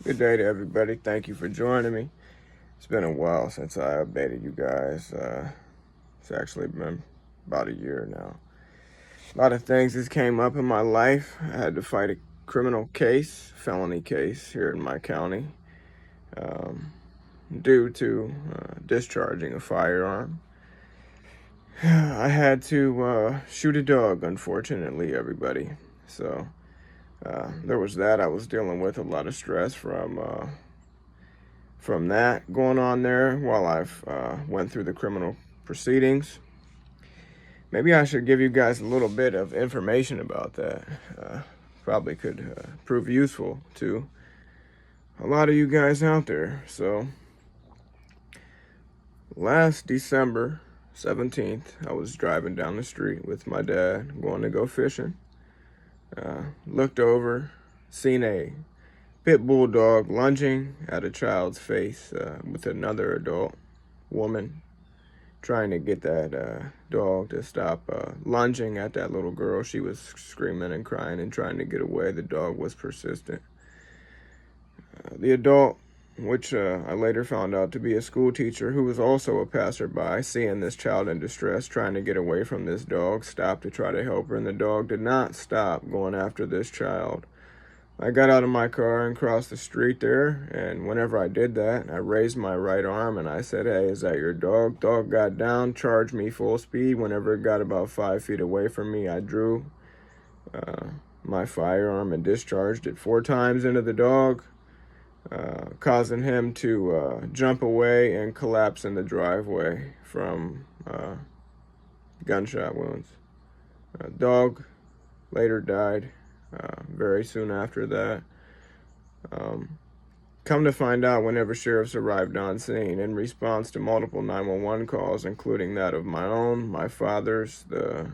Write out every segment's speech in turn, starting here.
Good day to everybody. Thank you for joining me. It's been a while since I updated you guys. It's actually been about a year now. A lot of things just came up in my life. I had to fight a criminal case, felony case here in my county, um, due to discharging a firearm. I had to shoot a dog, unfortunately, everybody. So there was that. I was dealing with a lot of stress from that going on there while I've went through the criminal proceedings. Maybe I should give you guys a little bit of information about that. Probably could prove useful to a lot of you guys out there. So last December 17th, I was driving down the street with my dad going to go fishing. Looked over, seen a pit bull dog lunging at a child's face with another adult woman, trying to get that dog to stop lunging at that little girl. She was screaming and crying and trying to get away. The dog was persistent. The adult, which I later found out to be a school teacher who was also a passerby, seeing this child in distress, trying to get away from this dog, stopped to try to help her, and the dog did not stop going after this child. I got out of my car and crossed the street there, and whenever I did that, I raised my right arm and I said, "Hey, is that your dog?" Dog got down, charged me full speed. Whenever it got about 5 feet away from me, I drew my firearm and discharged it 4 times into the dog, causing him to jump away and collapse in the driveway from gunshot wounds. Dog later died very soon after that. Come to find out, whenever sheriffs arrived on scene, in response to multiple 911 calls, including that of my own, my father's, the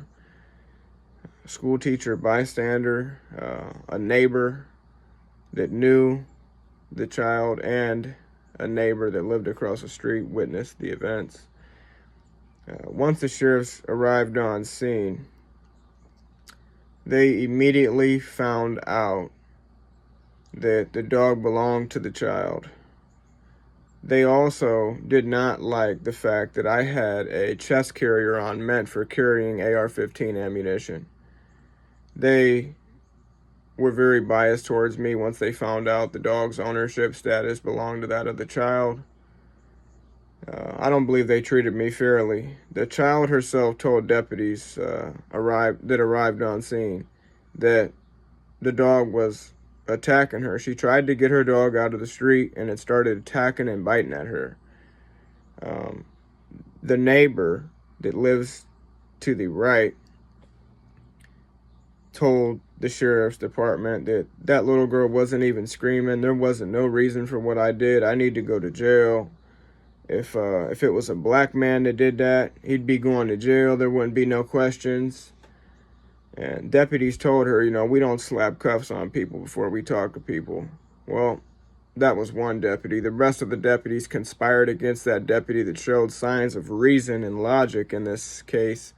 school teacher bystander, a neighbor that knew the child, and a neighbor that lived across the street witnessed the events. Once the sheriffs arrived on scene, they immediately found out that the dog belonged to the child. They also did not like the fact that I had a chest carrier on meant for carrying AR-15 ammunition. They were very biased towards me once they found out the dog's ownership status belonged to that of the child. I don't believe they treated me fairly. The child herself told deputies arrived on scene that the dog was attacking her. She tried to get her dog out of the street, and it started attacking and biting at her. The neighbor that lives to the right told the sheriff's department that that little girl wasn't even screaming. There wasn't no reason for what I did. I need to go to jail. If it was a black man that did that, he'd be going to jail. There wouldn't be no questions. And deputies told her, we don't slap cuffs on people before we talk to people. Well, that was one deputy. The rest of the deputies conspired against that deputy that showed signs of reason and logic in this case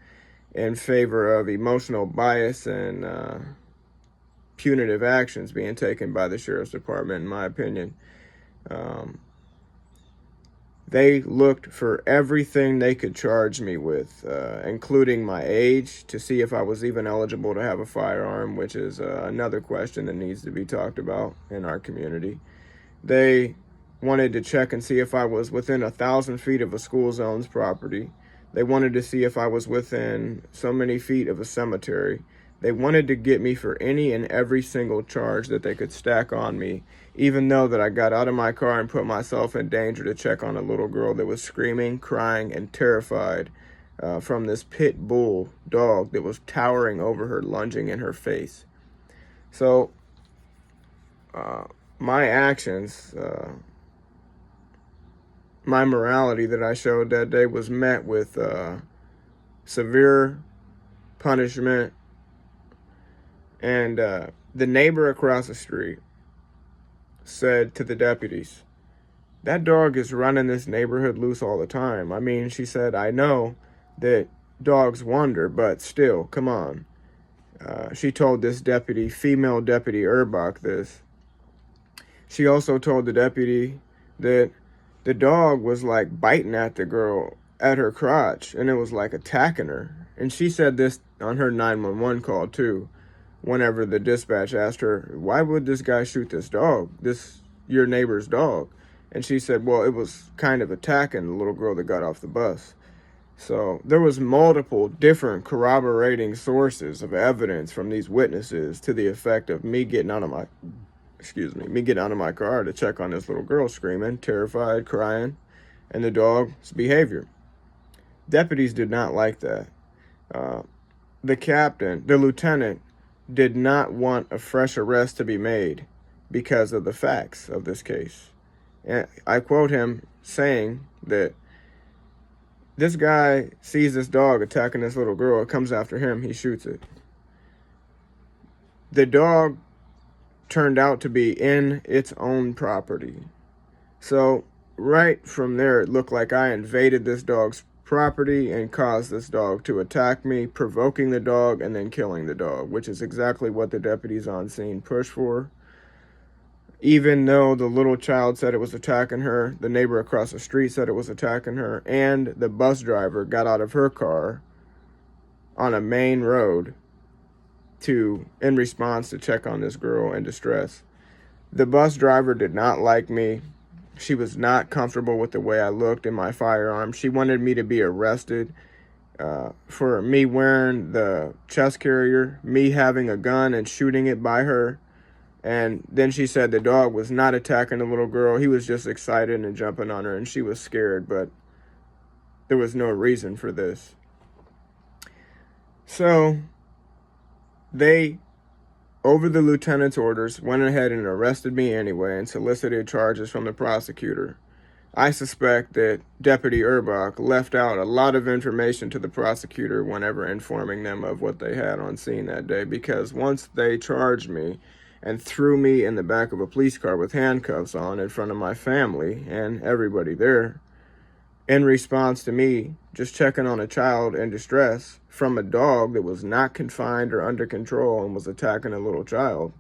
in favor of emotional bias and punitive actions being taken by the sheriff's department, in my opinion. They looked for everything they could charge me with, including my age, to see if I was even eligible to have a firearm, which is another question that needs to be talked about in our community. They wanted to check and see if I was within 1,000 feet of a school zone's property. They wanted to see if I was within so many feet of a cemetery. They wanted to get me for any and every single charge that they could stack on me, even though that I got out of my car and put myself in danger to check on a little girl that was screaming, crying, and terrified from this pit bull dog that was towering over her, lunging in her face. So my actions, my morality that I showed that day was met with severe punishment. And the neighbor across the street said to the deputies, "That dog is running this neighborhood loose all the time." I mean, she said, "I know that dogs wander, but still, come on." She told this deputy, female deputy Erbach, this. She also told the deputy that the dog was like biting at the girl at her crotch, and it was like attacking her. And she said this on her 911 call too, whenever the dispatch asked her, why would this guy shoot this dog, this your neighbor's dog? And she said, well, it was kind of attacking the little girl that got off the bus. So there was multiple different corroborating sources of evidence from these witnesses to the effect of me getting out of my car to check on this little girl screaming, terrified, crying, and the dog's behavior. Deputies did not like that. The lieutenant did not want a fresh arrest to be made because of the facts of this case. And I quote him saying that this guy sees this dog attacking this little girl, it comes after him, he shoots it. The dog turned out to be in its own property. So right from there, it looked like I invaded this dog's property and caused this dog to attack me, provoking the dog and then killing the dog, which is exactly what the deputies on scene pushed for. Even though the little child said it was attacking her, the neighbor across the street said it was attacking her, and the bus driver got out of her car on a main road in response to check on this girl in distress. The bus driver did not like me. She was not comfortable with the way I looked in my firearm. She wanted me to be arrested for me wearing the chest carrier, me having a gun and shooting it by her. And then she said the dog was not attacking the little girl. He was just excited and jumping on her, and she was scared, but there was no reason for this. So they, over the lieutenant's orders, went ahead and arrested me anyway and solicited charges from the prosecutor. I suspect that Deputy Urbach left out a lot of information to the prosecutor whenever informing them of what they had on scene that day, because once they charged me and threw me in the back of a police car with handcuffs on in front of my family and everybody there, in response to me just checking on a child in distress from a dog that was not confined or under control and was attacking a little child,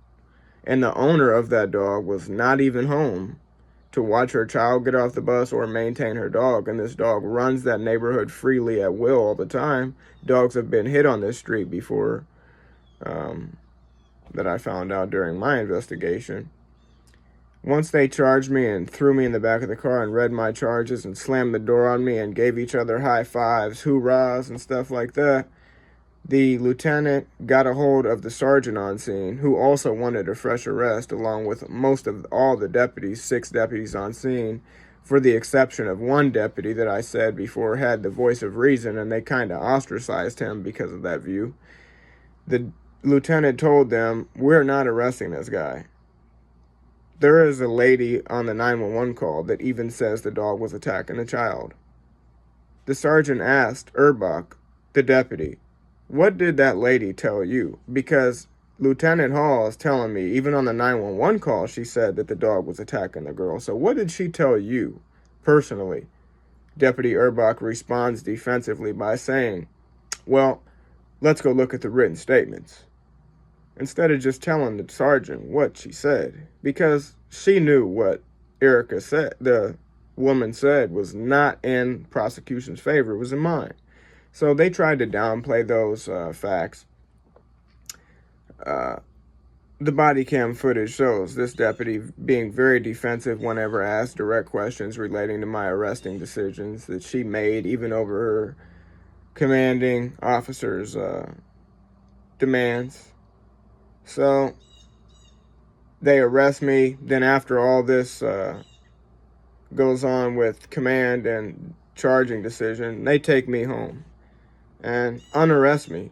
and the owner of that dog was not even home to watch her child get off the bus or maintain her dog, and this dog runs that neighborhood freely at will all the time. Dogs have been hit on this street before, that I found out during my investigation. Once they charged me and threw me in the back of the car and read my charges and slammed the door on me and gave each other high fives, hoorahs, and stuff like that, the lieutenant got a hold of the sergeant on scene, who also wanted a fresh arrest, along with most of all the deputies, 6 deputies on scene, for the exception of one deputy that I said before had the voice of reason, and they kind of ostracized him because of that view. The lieutenant told them, we're not arresting this guy. There is a lady on the 911 call that even says the dog was attacking a child. The sergeant asked Urbach, the deputy, what did that lady tell you? Because Lieutenant Hall is telling me, even on the 911 call, she said that the dog was attacking the girl. So what did she tell you personally? Deputy Urbach responds defensively by saying, well, let's go look at the written statements. Instead of just telling the sergeant what she said, because she knew what Erica said, the woman said, was not in prosecution's favor, it was in mine. So they tried to downplay those facts. The body cam footage shows this deputy being very defensive whenever asked direct questions relating to my arresting decisions that she made, even over her commanding officer's demands. So they arrest me. Then after all this goes on with command and charging decision, they take me home and unarrest me.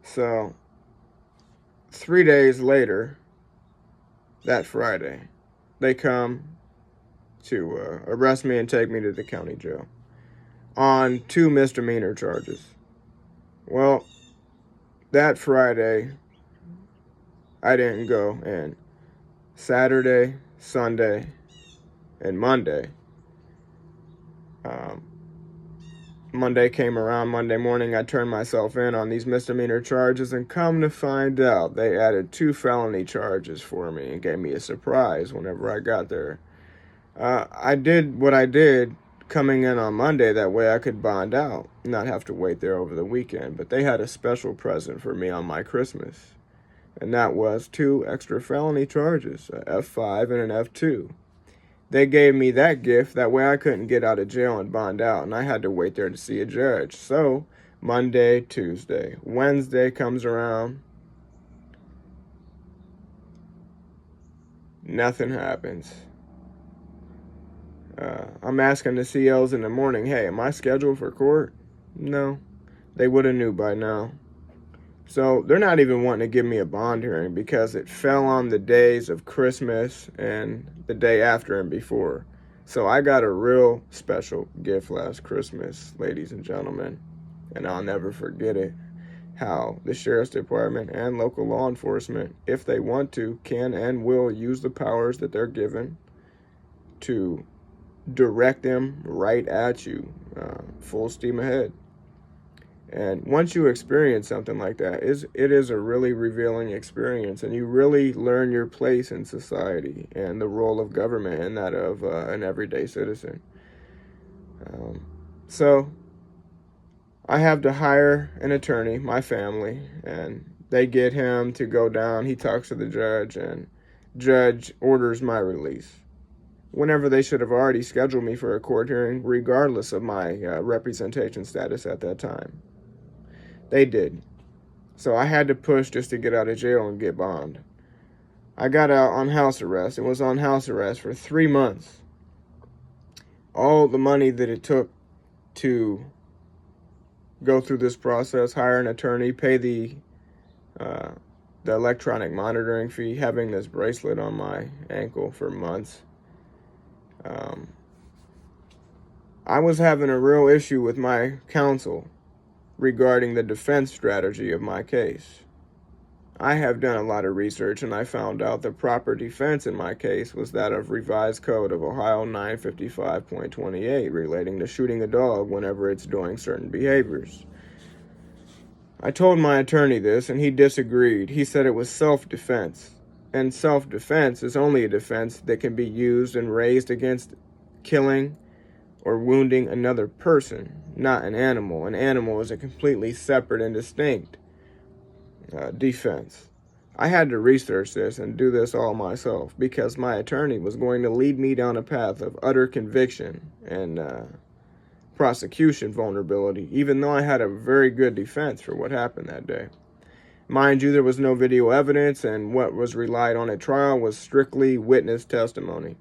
So 3 days later, that Friday, they come to arrest me and take me to the county jail on 2 misdemeanor charges. Well, that Friday, I didn't go, and Saturday, Sunday, and Monday, Monday came around, Monday morning, I turned myself in on these misdemeanor charges, and come to find out, they added 2 felony charges for me and gave me a surprise whenever I got there. I did what I did coming in on Monday, that way I could bond out, not have to wait there over the weekend. But they had a special present for me on my Christmas, and that was 2 extra felony charges, a F5 and an F2. They gave me that gift, that way I couldn't get out of jail and bond out, and I had to wait there to see a judge. So, Monday, Tuesday, Wednesday comes around, nothing happens. I'm asking the COs in the morning, hey, am I scheduled for court? No, they would have knew by now. So they're not even wanting to give me a bond hearing because it fell on the days of Christmas and the day after and before. So I got a real special gift last Christmas, ladies and gentlemen, and I'll never forget it. How the Sheriff's Department and local law enforcement, if they want to, can and will use the powers that they're given to direct them right at you, full steam ahead. And once you experience something like that, it is a really revealing experience, and you really learn your place in society and the role of government and that of an everyday citizen. So I have to hire an attorney, my family, and they get him to go down. He talks to the judge, and judge orders my release, whenever they should have already scheduled me for a court hearing, regardless of my representation status at that time. They did. So I had to push just to get out of jail and get bond. I got out on house arrest and was on house arrest for 3 months. All the money that it took to go through this process, hire an attorney, pay the electronic monitoring fee, having this bracelet on my ankle for months. I was having a real issue with my counsel regarding the defense strategy of my case. I have done a lot of research, and I found out the proper defense in my case was that of Revised Code of Ohio 955.28 relating to shooting a dog whenever it's doing certain behaviors. I told my attorney this, and he disagreed. He said it was self-defense, and self-defense is only a defense that can be used and raised against killing or wounding another person, not an animal. An animal is a completely separate and distinct defense. I had to research this and do this all myself because my attorney was going to lead me down a path of utter conviction and prosecution vulnerability, even though I had a very good defense for what happened that day. Mind you, there was no video evidence, and what was relied on at trial was strictly witness testimony,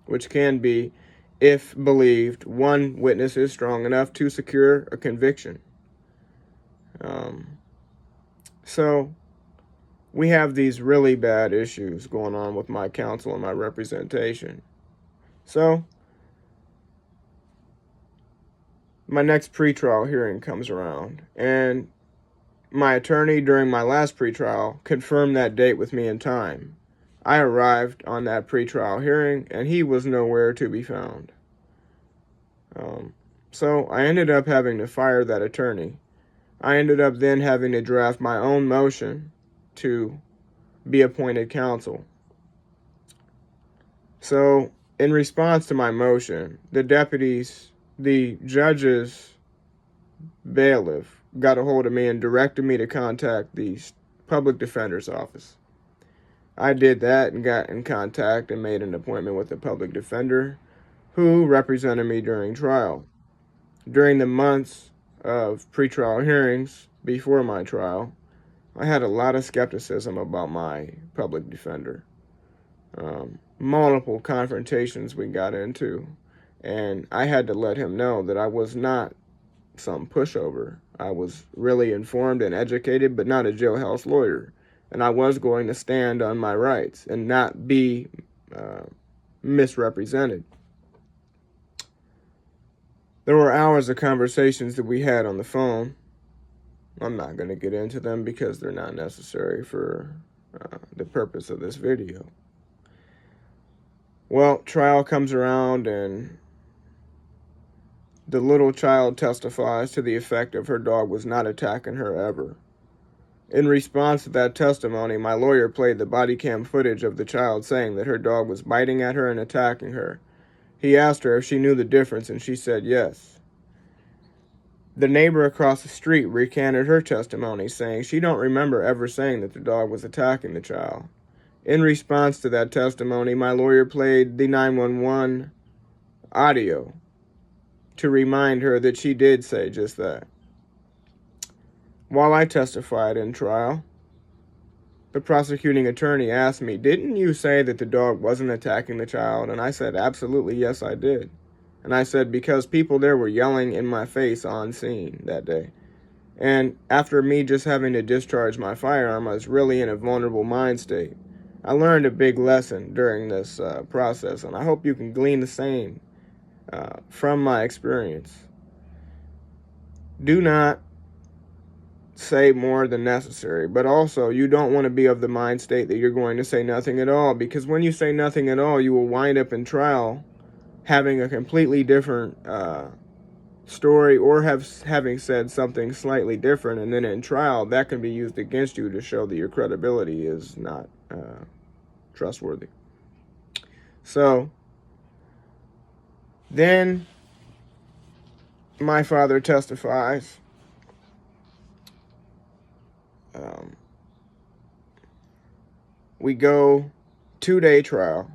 which can be, if believed, one witness is strong enough to secure a conviction. So we have these really bad issues going on with my counsel and my representation. So my next pretrial hearing comes around, and my attorney during my last pretrial confirmed that date with me in time. I arrived on that pretrial hearing, and he was nowhere to be found. So I ended up having to fire that attorney. I ended up then having to draft my own motion to be appointed counsel. So in response to my motion, the judge's bailiff got a hold of me and directed me to contact the public defender's office. I did that and got in contact and made an appointment with the public defender who represented me during trial. During the months of pretrial hearings before my trial, I had a lot of skepticism about my public defender. Multiple confrontations we got into, and I had to let him know that I was not some pushover. I was really informed and educated, but not a jailhouse lawyer. And I was going to stand on my rights and not be misrepresented. There were hours of conversations that we had on the phone. I'm not going to get into them because they're not necessary for the purpose of this video. Well, trial comes around, and The little child testifies to the effect of her dog was not attacking her ever. In response to that testimony, my lawyer played the body cam footage of the child saying that her dog was biting at her and attacking her. He asked her if she knew the difference, and she said yes. The neighbor across the street recanted her testimony, saying she don't remember ever saying that the dog was attacking the child. In response to that testimony, my lawyer played the 911 audio to remind her that she did say just that. While I testified in trial, the prosecuting attorney asked me, "Didn't you say that the dog wasn't attacking the child?" And I said, "Absolutely, yes, I did." And I said, because people there were yelling in my face on scene that day. And after me just having to discharge my firearm, I was really in a vulnerable mind state. I learned a big lesson during this process, and I hope you can glean the same from my experience. Do not say more than necessary, but also you don't want to be of the mind state that you're going to say nothing at all, because when you say nothing at all, you will wind up in trial having a completely different story, or having said something slightly different, and then in trial that can be used against you to show that your credibility is not trustworthy. So then my father testifies. We go 2-day trial,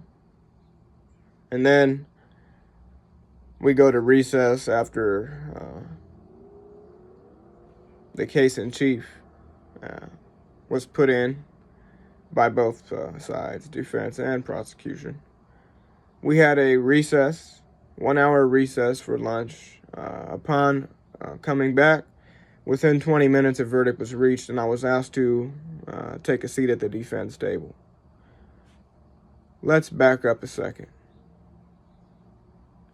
and then we go to recess after the case in chief was put in by both sides, defense and prosecution. We had a recess, 1-hour recess for lunch. Upon coming back, within 20 minutes, a verdict was reached, and I was asked to take a seat at the defense table. Let's back up a second.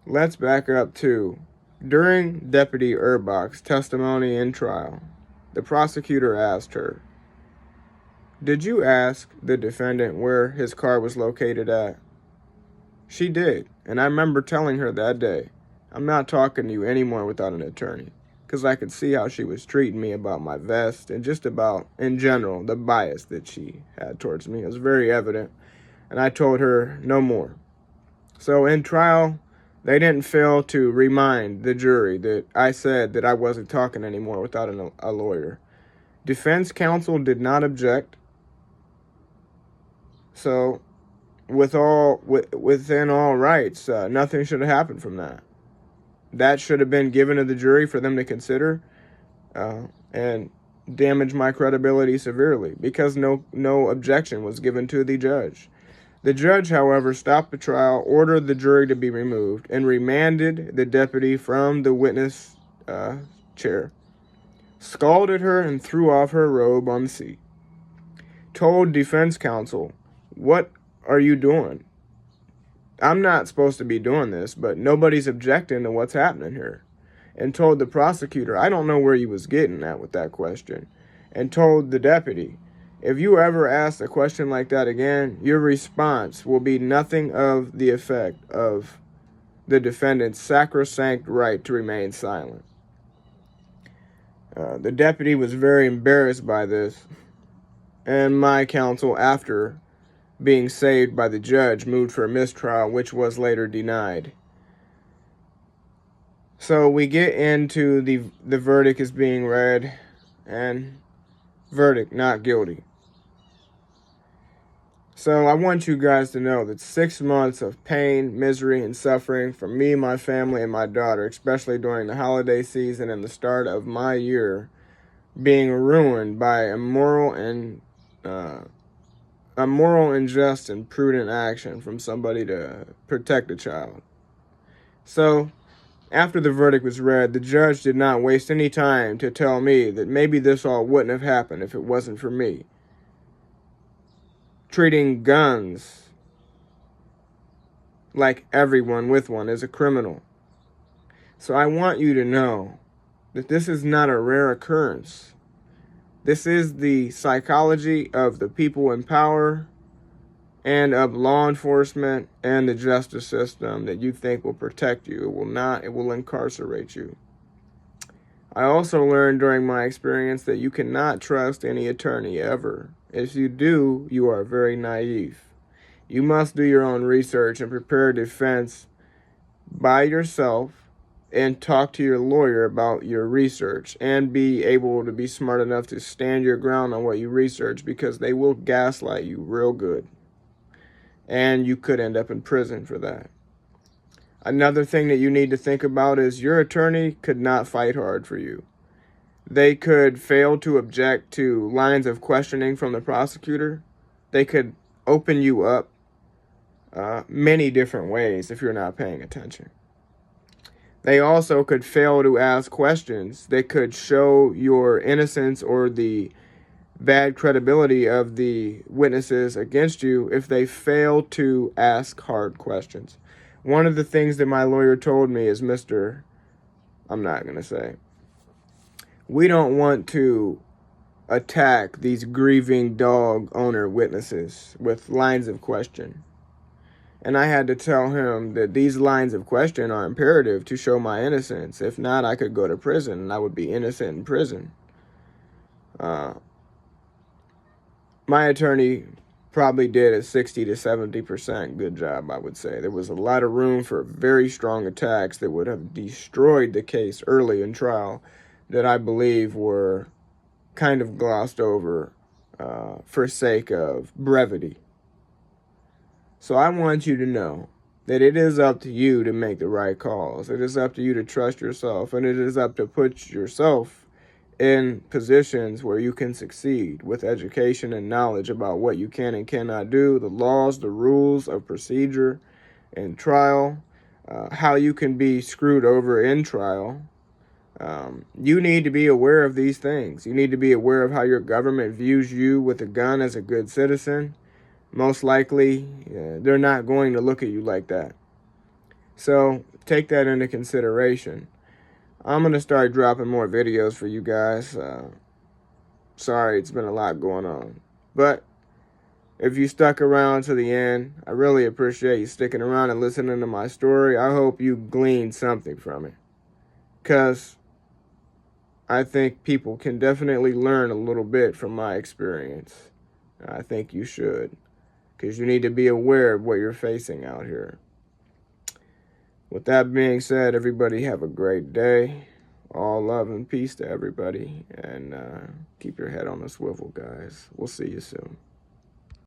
Let's back up to during Deputy Urbach's testimony in trial. The prosecutor asked her, "Did you ask the defendant where his car was located at?" She did, and I remember telling her that day, "I'm not talking to you anymore without an attorney," because I could see how she was treating me about my vest and just about, in general, the bias that she had towards me. It was very evident, and I told her no more. So in trial, they didn't fail to remind the jury that I said that I wasn't talking anymore without a lawyer. Defense counsel did not object. So within all rights, nothing should have happened from that. That should have been given to the jury for them to consider and damage my credibility severely, because no objection was given to the judge. The judge, however, stopped the trial, ordered the jury to be removed, and remanded the deputy from the witness chair, scalded her and threw off her robe on the seat, told defense counsel, "What are you doing? I'm not supposed to be doing this, but nobody's objecting to what's happening here," and told the prosecutor, "I don't know where you was getting at with that question," and told the deputy, "If you ever ask a question like that again, your response will be nothing of the effect of the defendant's sacrosanct right to remain silent." The deputy was very embarrassed by this, and my counsel, after being saved by the judge, moved for a mistrial, which was later denied. So we get into the verdict is being read, and verdict, not guilty. So I want you guys to know that 6 months of pain, misery, and suffering for me, my family, and my daughter, especially during the holiday season and the start of my year, being ruined by a moral and just and prudent action from somebody to protect a child. So after the verdict was read, the judge did not waste any time to tell me that maybe this all wouldn't have happened if it wasn't for me treating guns like everyone with one is a criminal. So I want you to know that this is not a rare occurrence. This is the psychology of the people in power and of law enforcement and the justice system that you think will protect you. It will not. It will incarcerate you. I also learned during my experience that you cannot trust any attorney ever. If you do, you are very naive. You must do your own research and prepare a defense by yourself and talk to your lawyer about your research and be able to be smart enough to stand your ground on what you research, because they will gaslight you real good. And you could end up in prison for that. Another thing that you need to think about is your attorney could not fight hard for you. They could fail to object to lines of questioning from the prosecutor. They could open you up many different ways if you're not paying attention. They also could fail to ask questions that could show your innocence or the bad credibility of the witnesses against you if they fail to ask hard questions. One of the things that my lawyer told me is, I'm not going to say, we don't want to attack these grieving dog owner witnesses with lines of question. And I had to tell him that these lines of question are imperative to show my innocence. If not, I could go to prison and I would be innocent in prison. My attorney probably did a 60 to 70% good job, I would say. There was a lot of room for very strong attacks that would have destroyed the case early in trial that I believe were kind of glossed over for sake of brevity. So I want you to know that it is up to you to make the right calls. It is up to you to trust yourself, and it is up to put yourself in positions where you can succeed with education and knowledge about what you can and cannot do, the laws, the rules of procedure in trial, how you can be screwed over in trial. You need to be aware of these things. You need to be aware of how your government views you with a gun as a good citizen. Most likely, they're not going to look at you like that. So take that into consideration. I'm going to start dropping more videos for you guys. Sorry, it's been a lot going on. But if you stuck around to the end, I really appreciate you sticking around and listening to my story. I hope you gleaned something from it, because I think people can definitely learn a little bit from my experience. I think you should, because you need to be aware of what you're facing out here. With that being said, everybody have a great day. All love and peace to everybody. And keep your head on a swivel, guys. We'll see you soon.